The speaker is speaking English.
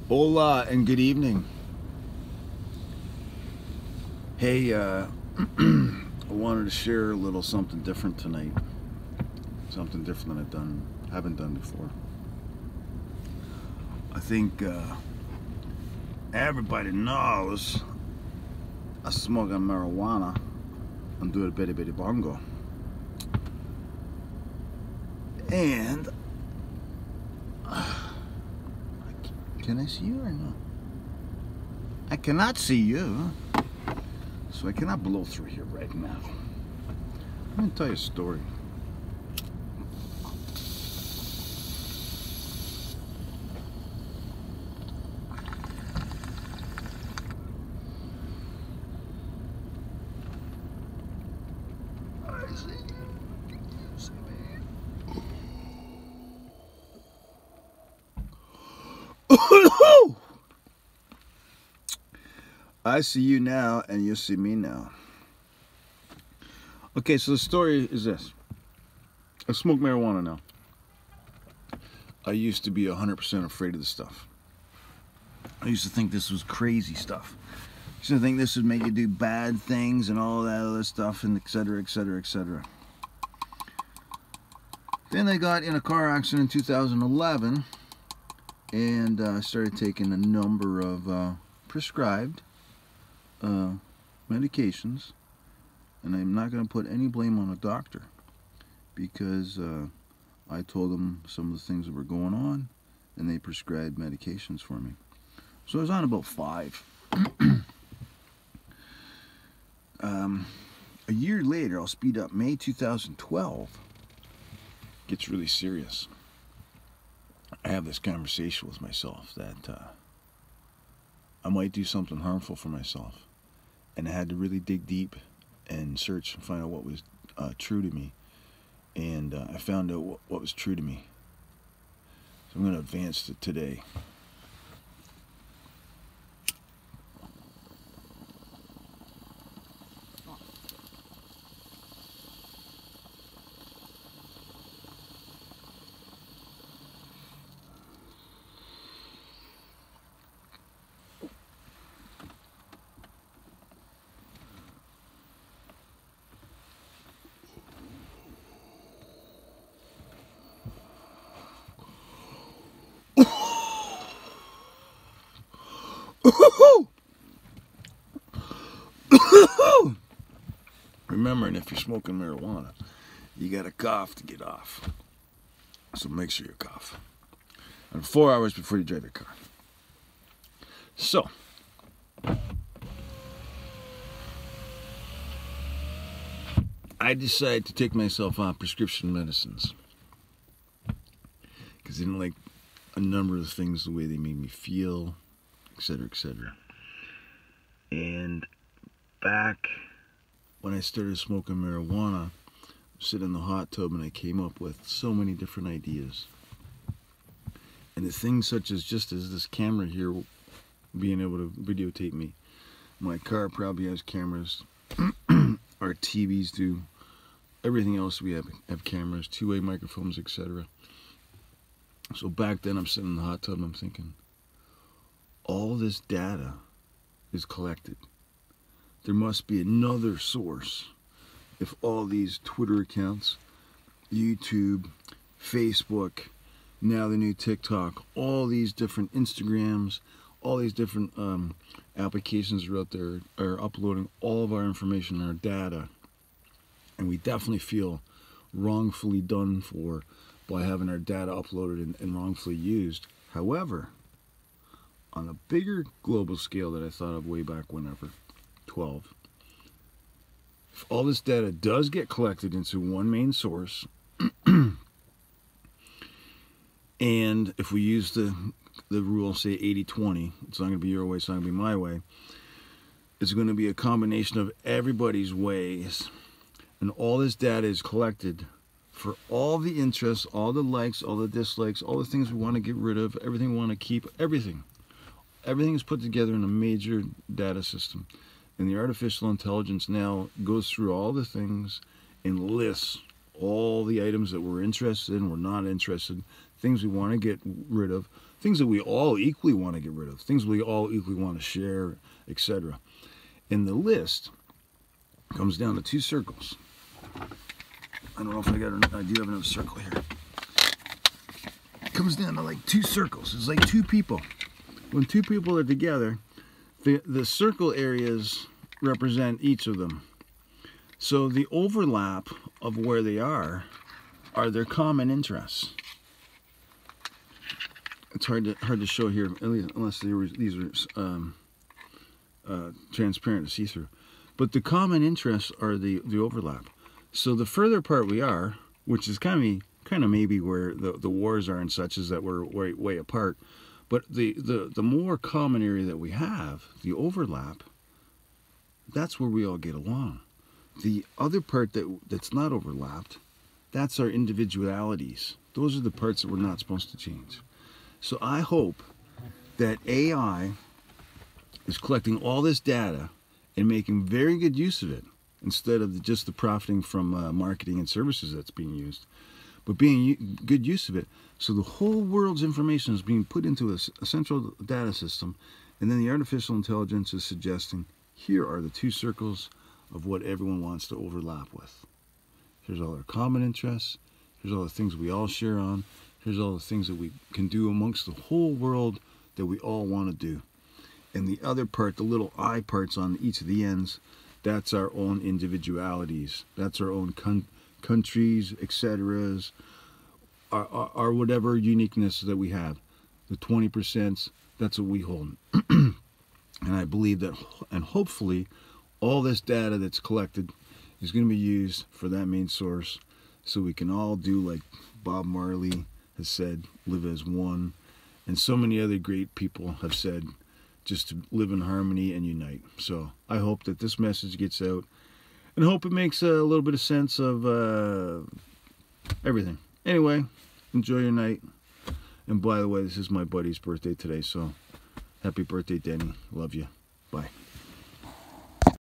Hola and good evening. Hey, I wanted to share a little something different tonight. Something different than haven't done before. I think everybody knows I smoke marijuana and do a bitty bongo. And can I see you or no? I cannot see you, so I cannot blow through here right now. I'm gonna tell you a story. I see you. You see me. I see you now, and you see me now. Okay, so the story is this. I smoke marijuana now. I used to be 100% afraid of this stuff. I used to think this was crazy stuff. I used to think this would make you do bad things and all that other stuff, and etc., etc., etc. Then I got in a car accident in 2011, and I started taking a number of prescribed medications, and I'm not going to put any blame on a doctor because I told them some of the things that were going on, and they prescribed medications for me. So I was on about 5. A year later, I'll speed up, May 2012, gets really serious. I have this conversation with myself that I might do something harmful for myself. And I had to really dig deep and search and find out what was true to me. And I found out what was true to me. So I'm going to advance to today. Remembering, if you're smoking marijuana, you got to cough to get off. So make sure you cough. And 4 hours before you drive your car. So, I decided to take myself off prescription medicines because I didn't like a number of things, the way they made me feel, etc., etc. And back when I started smoking marijuana, I sit in the hot tub and I came up with so many different ideas. And the things such as, just as this camera here being able to videotape me. My car probably has cameras. Our TVs do. Everything else we have cameras, two-way microphones, etc. So back then I'm sitting in the hot tub and I'm thinking, all this data is collected. There must be another source. If all these Twitter accounts, YouTube, Facebook, now the new TikTok, all these different Instagrams, all these different applications are out there are uploading all of our information, our data, and we definitely feel wrongfully done for by having our data uploaded and wrongfully used. However, on a bigger global scale that I thought of way back whenever, 12, if all this data does get collected into one main source, and if we use the rule, say 80-20, it's not going to be your way, it's not going to be my way, it's going to be a combination of everybody's ways, and all this data is collected for all the interests, all the likes, all the dislikes, all the things we want to get rid of, everything we want to keep, everything is put together in a major data system. And the artificial intelligence now goes through all the things and lists all the items that we're interested in, we're not interested, things we want to get rid of, things that we all equally want to get rid of, things we all equally want to share, etc. And the list comes down to 2 circles. I don't know if I do have another circle here. It comes down to like 2 circles. It's like 2 people. When 2 people are together, the circle areas represent each of them. So the overlap of where they are their common interests. It's hard to show here, unless these are transparent to see through. But the common interests are the overlap. So the further apart we are, which is kind of maybe where the wars are and such, is that we're way apart. But the more common area that we have, the overlap, that's where we all get along. The other part that's not overlapped, that's our individualities. Those are the parts that we're not supposed to change. So I hope that AI is collecting all this data and making very good use of it, instead of just the profiting from marketing and services that's being used, but being good use of it. So the whole world's information is being put into a central data system, and then the artificial intelligence is suggesting, here are the 2 circles of what everyone wants to overlap with. Here's all our common interests. Here's all the things we all share on. Here's all the things that we can do amongst the whole world that we all want to do. And the other part, the little I parts on each of the ends, that's our own individualities. That's our own countries, etc. Our whatever uniqueness that we have. The 20%, that's what we hold. And I believe that, and hopefully, all this data that's collected is going to be used for that main source, so we can all do like Bob Marley has said, live as one, and so many other great people have said, just to live in harmony and unite. So I hope that this message gets out, and hope it makes a little bit of sense of everything. Anyway, enjoy your night. And by the way, this is my buddy's birthday today, so happy birthday, Danny. Love you. Bye.